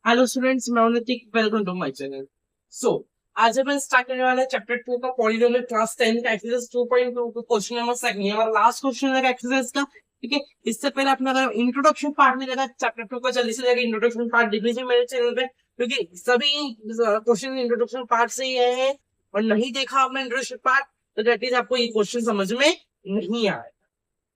Hello students, मैं हूं Hrithik. Welcome to my channel. So आज अपन स्टार्ट करने वाले हैं चैप्टर 2 का पॉलीनोमियल क्लास 10 का एक्सरसाइज 2.2 का क्वेश्चन नंबर 2 ये हमारा लास्ट क्वेश्चन है एक्सरसाइज का। ठीक है, इससे पहले अपना अगर इंट्रोडक्शन पार्ट में लगा चैप्टर 2 का, जल्दी से जाकर इंट्रोडक्शन पार्ट देख लीजिए मेरे चैनल पे, क्योंकि सभी क्वेश्चन इंट्रोडक्शन पार्ट से ही आए हैं। और नहीं देखा आपने इंट्रोडक्शन पार्ट तो दैट इज आपको ये क्वेश्चन समझ में नहीं आएगा।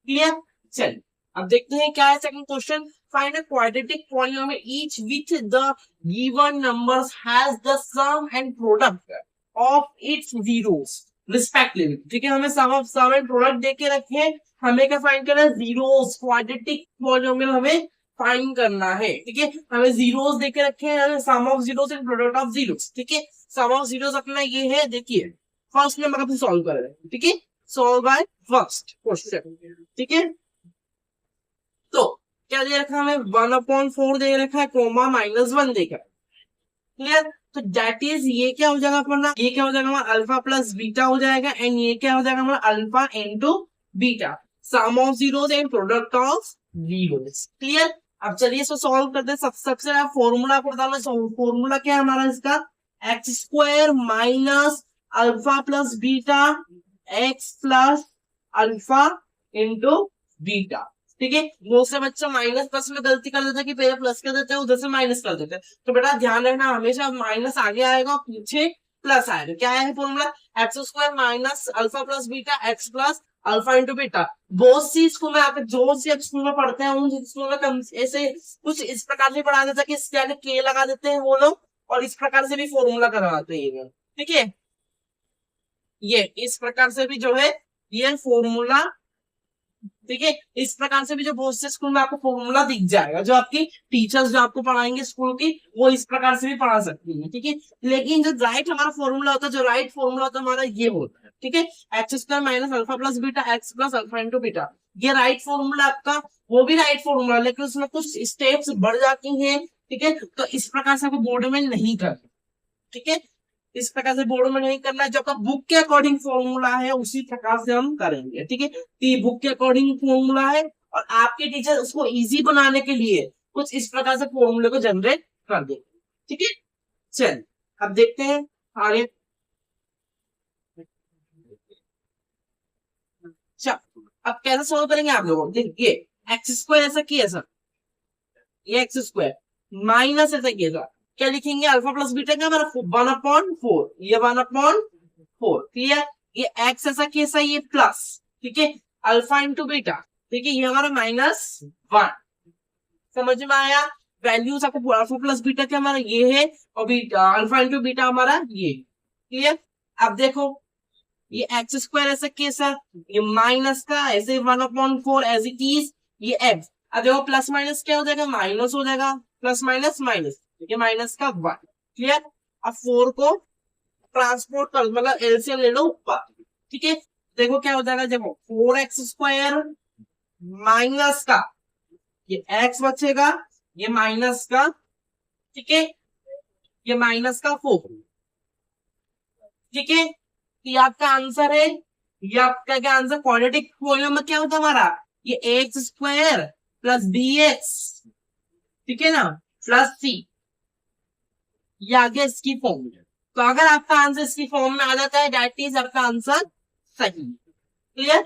क्लियर? चलिए अब देखते हैं क्या है second question. Find a quadratic polynomial each with the given numbers has the sum and product of its zeros respectively। ठीक है, हमें sum and product दे के रखे, हमें क्या फाइंड करना है? जीरोस। क्वाड्रेटिक पॉलिनोमियल हमें फाइंड करना है। ठीक है, हमें जीरोस दे के रखे हैं, sum of zeros and product of zeros. ठीक है, सम ऑफ जीरोस अपना ये है, देखिए फर्स्ट नंबर का सॉल्व कर रहे हैं। ठीक है, सॉल्व बाय फर्स्ट क्वेश्चन। ठीक है, तो क्या दे रखा है हमें? 1/4 दे रखा है, कोमा -1 देकर। क्लियर? तो दैट इज ये क्या हो जाएगा अपना? ये क्या हो जाएगा हमारा? अल्फा प्लस बीटा हो जाएगा। एंड ये क्या हो जाएगा हमारा? Alpha into beta, sum of zeros and product of zeros. Clear? अब चलिए इसको सॉल्व करते हैं। सबसे पहले फॉर्मूला को डालना। फॉर्मूला क्या है हमारा इसका? X square minus alpha plus beta x plus alpha into beta. ठीक है, बहुत से बच्चे माइनस प्लस में गलती कर देते हैं कि पहले प्लस कर देते हैं उधर से माइनस कर देते हैं। तो बेटा ध्यान रखना, हमेशा माइनस आगे आएगा और पीछे प्लस आएगा। क्या है formula? X square minus alpha plus beta x plus alpha into beta. बहुत सी स्कूल में आप जो सी स्कूल में पढ़ते हैं उन स्कूल में कम ऐसे कुछ इस प्रकार से पढ़ा देता है कि इसके आगे के लगा देते हैं वो लोग, और इस प्रकार से भी फॉर्मूला करवाते हैं। ठीक है, ये इस प्रकार से भी जो है ये फॉर्मूला। ठीक है, इस प्रकार से भी जो बहुत से स्कूल में आपको फॉर्मूला दिख जाएगा, जो आपकी टीचर्स जो आपको पढ़ाएंगे स्कूल की, वो इस प्रकार से भी पढ़ा सकती है। ठीक है, लेकिन जो राइट हमारा फॉर्मूला होता है, जो राइट फॉर्मूला होता है हमारा ये होता है। ठीक है, x square minus alpha plus beta x plus alpha into beta, ये राइट फॉर्मूला आपका। वो भी राइट फॉर्मूला, लेकिन उसमें कुछ स्टेप्स बढ़ जाती हैं। ठीक है, तो इस प्रकार से आपको बोर्ड में नहीं करना। ठीक है, इस प्रकार से बोर्ड में नहीं करना है, जो आपका बुक के अकॉर्डिंग फॉर्मूला है उसी प्रकार से हम करेंगे। ठीक है, तो ये बुक के अकॉर्डिंग फॉर्मूला है और आपके टीचर उसको इजी बनाने के लिए कुछ इस प्रकार से फॉर्मूले को जनरेट कर देंगे। ठीक है, चल अब देखते हैं आगे। अच्छा, अब कैसे सोल्व करेंगे आप लोग? देखिए, एक्स स्क्वायर ऐसा किया सर, ये एक्स स्क्वायर माइनस ऐसा किया सर, क्या लिखेंगे? अल्फा प्लस बीटा का हमारा 1/4, ये 1/4। क्लियर? ये एक्स ऐसा कैसा, ये प्लस। ठीक है, अल्फा इंटू बीटा। ठीक है, ये हमारा -1। समझ में आया? वैल्यूज आपको अल्फा प्लस बीटा के हमारा ये है और बीटा अल्फा इंटू बीटा हमारा ये। क्लियर? अब देखो ये एक्स स्क्वायर ऐसा कैसा, ये माइनस का ऐसे 1/4 एज इट इज, ये एक्स। अब देखो प्लस माइनस क्या हो जाएगा? माइनस हो जाएगा, प्लस माइनस माइनस, ये माइनस का 1। क्लियर? अब 4 को ट्रांसपोर्ट कर, मतलब एलसीएम ले लो ऊपर। ठीक है, देखो क्या हो जाएगा? देखो 4x स्क्वायर माइनस का ये x बचेगा, ये माइनस का। ठीक है, ये माइनस का 4। ठीक है, ये आपका आंसर है। ये आपका क्या आंसर? क्वाड्रेटिक पॉलिनोमियल क्या होता है हमारा? ये x square plus b x, ठीक है ना, प्लस सी, ये आ गया इसकी फॉर्म में। तो अगर आपका आंसर इसकी फॉर्म में आ जाता है दैट इज आपका आंसर सही। क्लियर?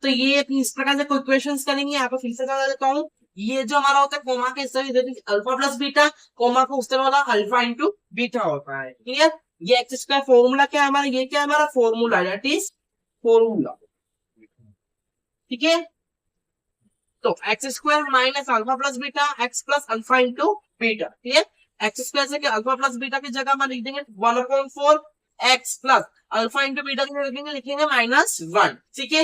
तो ये इस प्रकार से कोई क्वेश्चंस करेंगे। यहाँ पे फिर से बता देता हूँ, ये जो हमारा होता है कोमा के अल्फा प्लस बीटा, कोमा को उस तरह वाला अल्फा इंटू बीटा होता है। क्लियर? ये एक्स स्क्वायर फॉर्मूला क्या है हमारा? ये क्या है हमारा? Formula, that is formula. ठीक है, तो x square minus alpha plus beta x plus alpha into beta. Clear? X square से अल्फा प्लस बीटा की जगह हम लिख देंगे 1/4 x plus alpha into beta की लिखेंगे -1। ठीक है,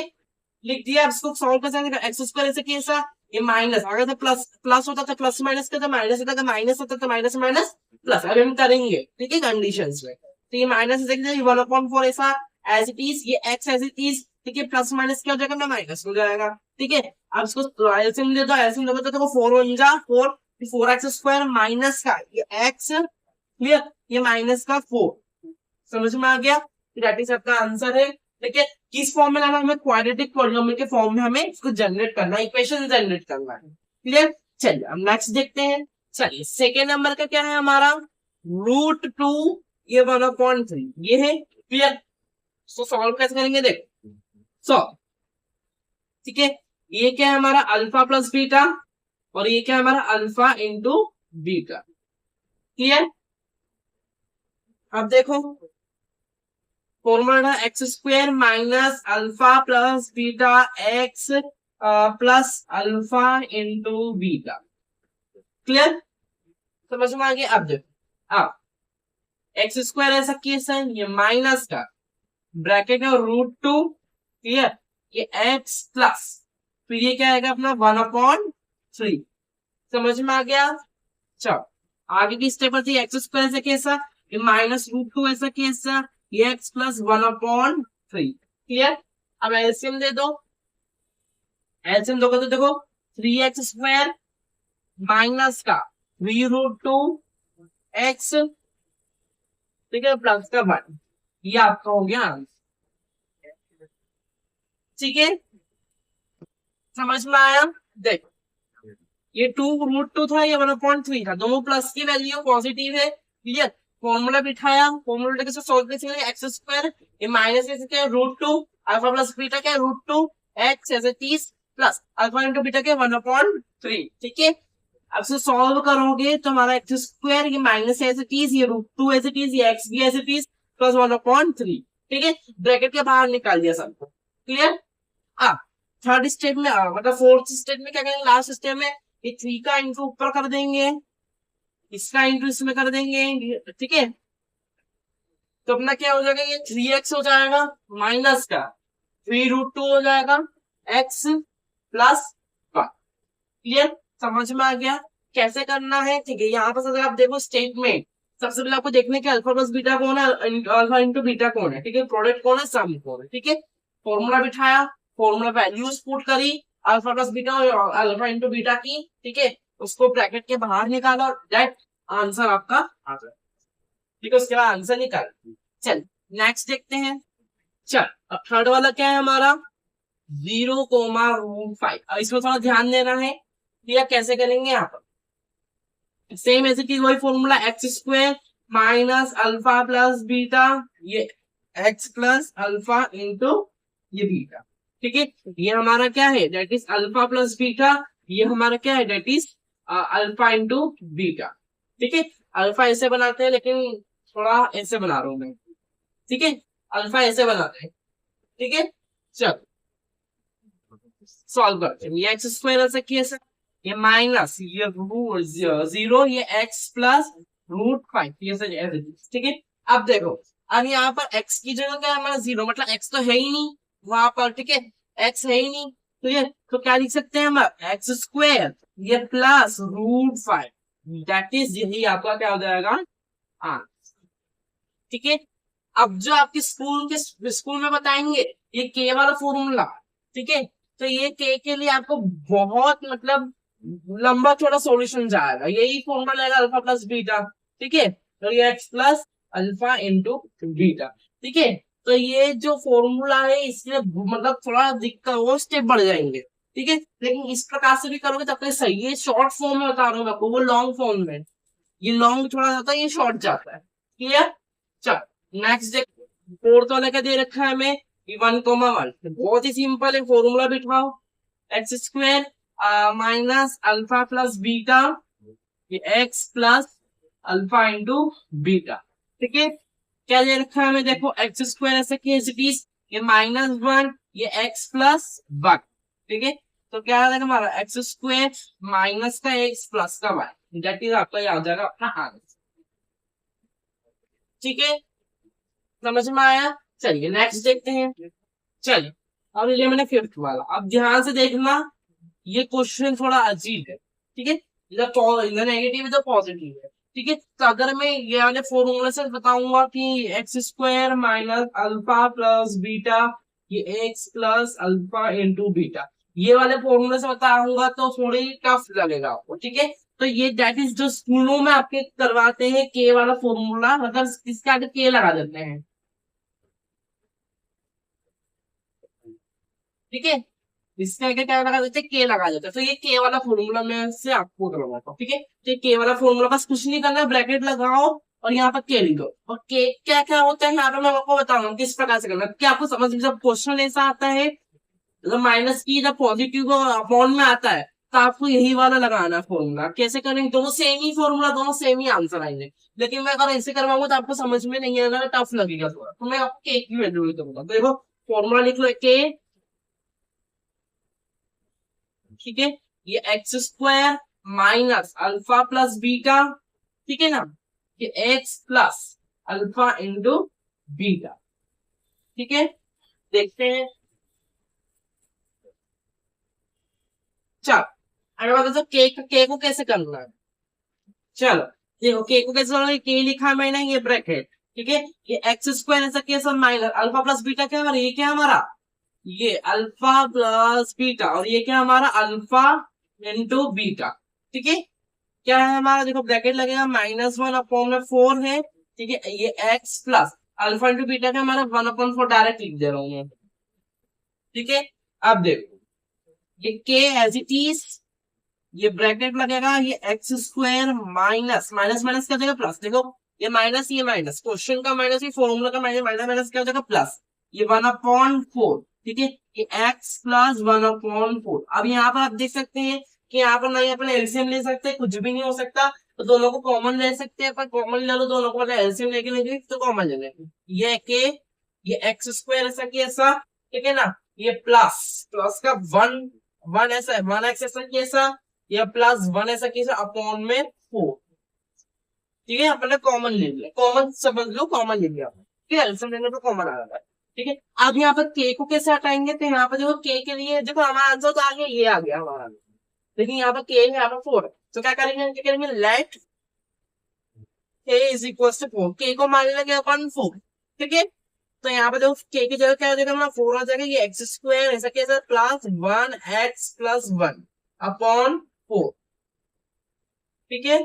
लिख दिया। अब इसको सॉल्व कर सकते हैं। एक्स स्क्वायर ऐसे कैसा, ये माइनस, अगर तो प्लस प्लस होता था प्लस माइनस का, तो माइनस होता था माइनस होता था माइनस माइनस प्लस। अभी हम करेंगे ठीक है कंडीशंस में। तो ये माइनस 1/4 ऐसा एज इट इज, ये एक्स एज इट इज। ठीक है, प्लस माइनस क्या हो जाएगा ना? माइनस हो जाएगा। ठीक है, अब इसको एलसीएम दे दो, एलसीएम दे दो तो देखो 4x स्क्वायर माइनस का ये x। क्लियर? ये माइनस का 4। समझ में आ गया? दैट इज आपका आंसर है। ठीक है, किस फॉर्म में लाना? हमें क्वाड्रेटिक पॉलिनोमियल के फॉर्म में हमें इसको जनरेट करना है, इक्वेशन जनरेट करना है। क्लियर? चलिए अब नेक्स्ट देखते हैं। चलिए सेकेंड नंबर का क्या है हमारा, √2 ये 1/3 ये है क्लियर। तो सॉल्व कैसे करेंगे देखो, सॉल्व ठीक है। ये क्या है हमारा अल्फा प्लस बीटा, और ये क्या है हमारा अल्फा इंटू बीटा, क्लियर। अब देखो formula x square minus alpha plus beta x plus alpha into beta, clear समझ में आ गया। अब देखो अब एक्स स्क्वायर ऐसा केस है, ये माइनस का ब्रैकेट में √2 क्लियर, ये एक्स प्लस फिर ये क्या आएगा अपना 1/3 समझ में आ गया। चलो आगे की स्टेप थी एक्स स्क्वायर ऐसा कैसा, ये -√2 ऐसा कैसा, ये एक्स प्लस 1/3 क्लियर। अब एलसीएम दे दो, एलसीएम दोगे तो देखो 3x² माइनस का 3√2 एक्स ठीक है प्लस का 1, ये आपका हो गया आंसर, ठीक है समझ में आया। देखो ये 2√2 था, ये 1/3 था, दोनों प्लस की वैल्यू पॉजिटिव है क्लियर। फॉर्मूला बिठाया, फॉर्मूला कैसे सॉल्व करेंगे, एक्स स्क्वायर ये माइनस क्या √2 अल्फा प्लस बीटा क्या √2 एक्स ऐसे 30 प्लस अल्फा इंटू बीटा क्या 1/3 ठीक है। अब से सॉल्व करोगे तो हमारा एक्स स्क्वायर ये माइनस ऐसे 30 ये √2 ऐसे 30 ये एक्स भी ऐसे 30 प्लस 1/3 ठीक है, ब्रैकेट के बाहर निकाल दिया सबको क्लियर। अब थर्ड स्टेप में मतलब फोर्थ स्टेप में क्या करेंगे, लास्ट स्टेप में ये 3 का इंटू ऊपर कर देंगे, इसका इंटू इसमें कर देंगे ठीक है। तो अपना क्या हो जाएगा, ये 3x हो जाएगा माइनस का 3√2 हो जाएगा x प्लस 1 क्लियर समझ में आ गया कैसे करना है, ठीक है। यहाँ पर अगर आप देखो स्टेटमेंट सबसे पहले आपको देखने के अल्फा प्लस बीटा कौन है, अल्फा इंटू बीटा कौन है, ठीक है, प्रोडक्ट कौन है, सम कौन है, ठीक है। फॉर्मूला बिठाया, फॉर्मूला वैल्यूज पुट करी, अल्फा प्लस बीटा और अल्फा इंटू बीटा की, ठीक है, उसको ब्रैकेट के बाहर निकाला और दैट आंसर आपका आ जाए, ठीक है। उसके बाद आंसर निकाल, चल नेक्स्ट देखते हैं। चल अब थर्ड वाला क्या है हमारा 0,5, इसमें थोड़ा ध्यान देना है, या कैसे करेंगे यहाँ पर सेम ऐसे की वही formula x square minus alpha plus beta ये एक्स प्लस अल्फा इंटू ये बीटा, ठीक है। ये हमारा क्या है that is alpha plus beta, ये हमारा क्या है that is alpha into beta, ठीक है। अल्फा ऐसे बनाते हैं लेकिन थोड़ा ऐसे बना रहा हूं मैं, ठीक है, अल्फा ऐसे बनाते हैं, ठीक है। चल सॉल्व करते हैं, ये एक्स स्क्वायर ऐसा कैसे, ये माइनस ये √0 ये एक्स प्लस √5 ये ठीक है। अब देखो अब यहाँ पर x की जगह क्या है हमारा 0, मतलब x तो है ही नहीं वहां पर, ठीक है, x है ही नहीं तो ये तो क्या लिख सकते हैं हम एक्स स्क्वायर ये प्लस √5 दैट इज यही आपका क्या हो जाएगा ठीक है। अब जो आपके स्कूल में बताएंगे ये के वाला फॉर्मूला, ठीक है, तो ये के लिए आपको बहुत मतलब लंबा चौड़ा सॉल्यूशन जाएगा, यही फॉर्मूला रहेगा अल्फा प्लस बीटा, ठीक है, तो ये x plus alpha into beta, ठीक है। तो ये जो फॉर्मूला है इसलिए मतलब थोड़ा दिक्कत वो स्टेप बढ़ जाएंगे, ठीक है, लेकिन इस प्रकार से भी करोगे तो सही है। शॉर्ट फॉर्म में बता रहा हूँ आपको, वो लॉन्ग फॉर्म में, ये लॉन्ग थोड़ा जाता है ये शॉर्ट जाता है, क्लियर। चल नेक्स्ट देख, फोर्थ वाला क्या दे रखा है हमें 1,1, बहुत ही सिंपल है, फॉर्मूला बिठाओ x square minus alpha plus beta ये x plus alpha into beta, ठीक है। क्या दे रखा है हमें देखो एक्स स्क्वायर ऐसे ये -1 ये एक्स प्लस 1, ठीक है। तो क्या आ जाएगा हमारा एक्स स्क्वायर माइनस का एक्स प्लस का वाई दैट इज आपका याद जाएगा अपना आंसर, ठीक है समझ में आया। चलिए नेक्स्ट देखते हैं। चलिए अब ले मैंने फिफ्थ वाला, अब ध्यान से देखना ये क्वेश्चन थोड़ा अजीब है, ठीक है, इधर नेगेटिव इधर पॉजिटिव है, ठीक है। तो अगर मैं ये वाले फॉर्मूले से बताऊंगा कि x square minus alpha plus beta ये x plus alpha into beta ये वाले फॉर्मूले से बताऊंगा तो थोड़ी टफ लगेगा आपको, ठीक है। तो ये दैट इज जो स्कूलों में आपके करवाते हैं के वाला फॉर्मूला, मतलब इसके आगे के लगा देते हैं, ठीक है। इसके आगे क्या लगा देते हैं, के लगा देते हैं। तो ये के वाला फॉर्मूला मैं से आपको करवाता हूँ, ठीक है। तो ये के वाला फॉर्मूला बस कुछ नहीं करना, ब्रैकेट लगाओ और यहाँ पर के लिखो। और के क्या क्या होता है यहाँ पे मैं आपको बताऊंगा किस प्रकार से करना है। क्या आपको समझ में जब क्वेश्चन ऐसा आता है, जब माइनस की जब पॉजिटिव को अपॉन में आता है, तो आपको यही वाला लगाना है फॉर्मूला। कैसे करेंगे, दोनों सेम ही फॉर्मूला, दोनों सेम ही आंसर आएंगे। लेकिन मैं अगर ऐसे करवाऊंगा तो आपको समझ में नहीं आएगा, टफ लगेगा थोड़ा। तो मैं आपको के की वैल्यू दूंगा। तो देखो फॉर्मूला लिख लो के, ठीक है। ये x square minus alpha plus beta, ठीक है ना। ये x plus alpha into beta, ठीक है। देखते हैं, चलो अगर बता दो के को कैसे करना है। चलो देखो के को कैसे करना है, के लिखा है मैंने, ये ब्रैकेट, ठीक है। ये एक्स स्क्वायर ऐसा कैसा माइनस अल्फा प्लस बीटा, क्या हमारा ये क्या हमारा, ये अल्फा प्लस बीटा, और ये क्या हमारा अल्फा इंटू बीटा, ठीक है। क्या है हमारा, देखो ब्रैकेट लगेगा, -1/4 है, ठीक है। ये x plus alpha into beta का हमारा 1/4 डायरेक्ट लिख दे रहा हूँ मैं, ठीक है। अब देखो ये के एज इट इज, ये ब्रैकेट लगेगा, ये x square minus minus minus क्या हो जाएगा प्लस, देखो ये माइनस क्वेश्चन का माइनस, ये फॉर्मूला का माइनस, माइनस माइनस क्या हो जाएगा प्लस, ये 1/4, ठीक है। ये एक्स प्लस 1/4। अब यहाँ पर आप देख सकते हैं कि यहाँ पर नहीं अपन एलसीएम ले सकते, कुछ भी नहीं हो सकता, तो दोनों को कॉमन ले सकते हैं। पर कॉमन ले लो दोनों को, एलसीएम लेके नहीं तो कॉमन ले लेंगे। ये के, ये एक्स स्क्वायर ऐसा की ऐसा, ठीक है ना। ये प्लस प्लस का वन, वन ऐसा, वन एक्स ऐसा की ऐसा, ये प्लस वन ऐसा की ऐसा अपॉन में 4, ठीक है। अपने कॉमन ले लिया, कॉमन समझ लो, कॉमन ले लिया, ठीक है। एलसीएम लेने पे कॉमन आ रहा है, ठीक है। अब यहाँ पर के को कैसे हटाएंगे, तो यहाँ पर देखो के लिए देखो हमारा आंसर तो आ गया, ये आ गया हमारा, लेकिन यहाँ पर के है, यहाँ पर 4, तो क्या करेंगे, क्या करेंगे, लेट के इज इक्वल टू 4, के को मान लेंगे अपन 4, ठीक है। तो यहाँ पे देखो के की जगह क्या हो जाएगा हमारा 4 आ जाएगा, ये एक्स स्क्वायर ऐसा कैसा प्लस 1x+1 अपॉन 4, ठीक है।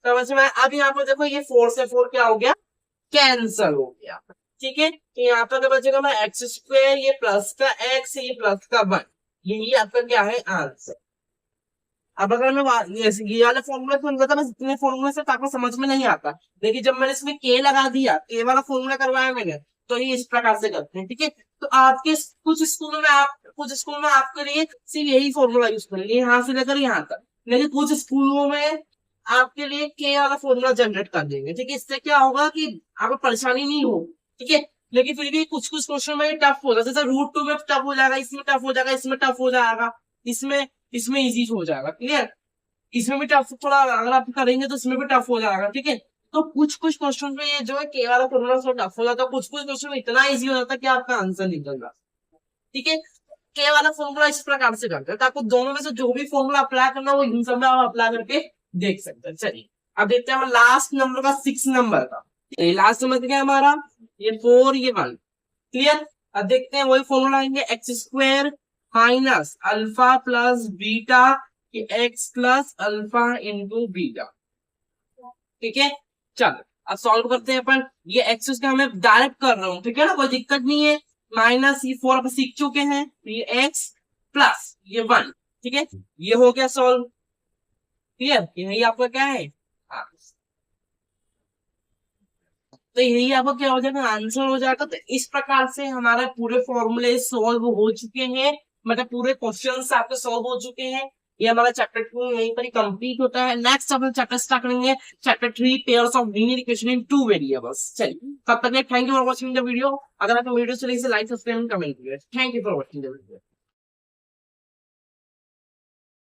समझ में, अब यहाँ पर देखो ये 4 से 4 क्या हो गया, कैंसल हो गया, ठीक है। तो यहाँ पर क्या बचेगा हमारा एक्स स्क्वायर, ये प्लस का एक्स, ये प्लस का 1, यही आपका क्या है आंसर। अब अगर मैं ये वाला फॉर्मूला सुनता था, बस इतने फॉर्मूले से तो आपको समझ में नहीं आता, लेकिन जब मैंने इसमें के लगा दिया, के वाला फॉर्मूला करवाया मैंने, तो ये इस प्रकार से करते हैं, ठीक है। तो आपके कुछ स्कूल में आपके लिए सिर्फ यही फॉर्मूला यूज करेंगे, यहाँ से लेकर यहाँ तक। लेकिन कुछ स्कूलों में आपके लिए के वाला फॉर्मूला जनरेट कर देंगे, ठीक है। इससे क्या होगा कि आपको परेशानी नहीं हो, ठीक है। लेकिन फिर भी कुछ कुछ क्वेश्चन में टफ होगा, जैसे √2 में टफ हो जाएगा, इसमें टफ हो जाएगा, इसमें टफ हो जाएगा, इसमें इसमें इजी हो जाएगा, क्लियर। इसमें भी टफ थोड़ा अगर आप करेंगे तो इसमें भी टफ हो जाएगा, ठीक है। तो कुछ कुछ क्वेश्चन में ये जो है के वाला फॉर्मूला थोड़ा टफ हो जाता है, कुछ कुछ क्वेश्चन इतना इजी हो जाता है कि आपका आंसर निकल जाता है, ठीक है। के वाला फॉर्मूला इस प्रकार से करते हैं, तो आपको दोनों में से जो भी फॉर्मूला अप्लाई करना है वो इन सब में आप अप्लाई करके देख सकते हैं। चलिए अब देखते हैं लास्ट नंबर का 6 नंबर का, लास्ट नंबर क्या है हमारा, ये 4 ये 1, क्लियर। अब देखते हैं वही फॉर्मूला आएंगे, x square minus alpha plus beta, x plus alpha into beta, ठीक है। चलो अब सॉल्व करते हैं अपन, ये एक्स का हमें डायरेक्ट कर रहा हूँ, ठीक है ना, कोई दिक्कत नहीं है। माइनस ये 4 अपन सीख चुके हैं, ये एक्स प्लस ये 1, ठीक है। ये हो गया सॉल्व, क्लियर। यही आपका क्या है, तो यही आपको क्या हो जाएगा, आंसर हो जाएगा। तो इस प्रकार से हमारे पूरे फॉर्मूले सॉल्व हो चुके हैं, मतलब पूरे क्वेश्चंस आपके सॉल्व हो चुके हैं। ये हमारा चैप्टर 2 यहीं पर ही कंप्लीट होता है। नेक्स्ट अपन चैप्टर स्टार्ट करेंगे, chapter 3 pairs of linear equation in 2 variables. चलिए तब तक thank you for watching the video. अगर आपको वीडियो चली तो लाइक सब्सक्राइब कमेंट कीजिए। Thank you for watching the video.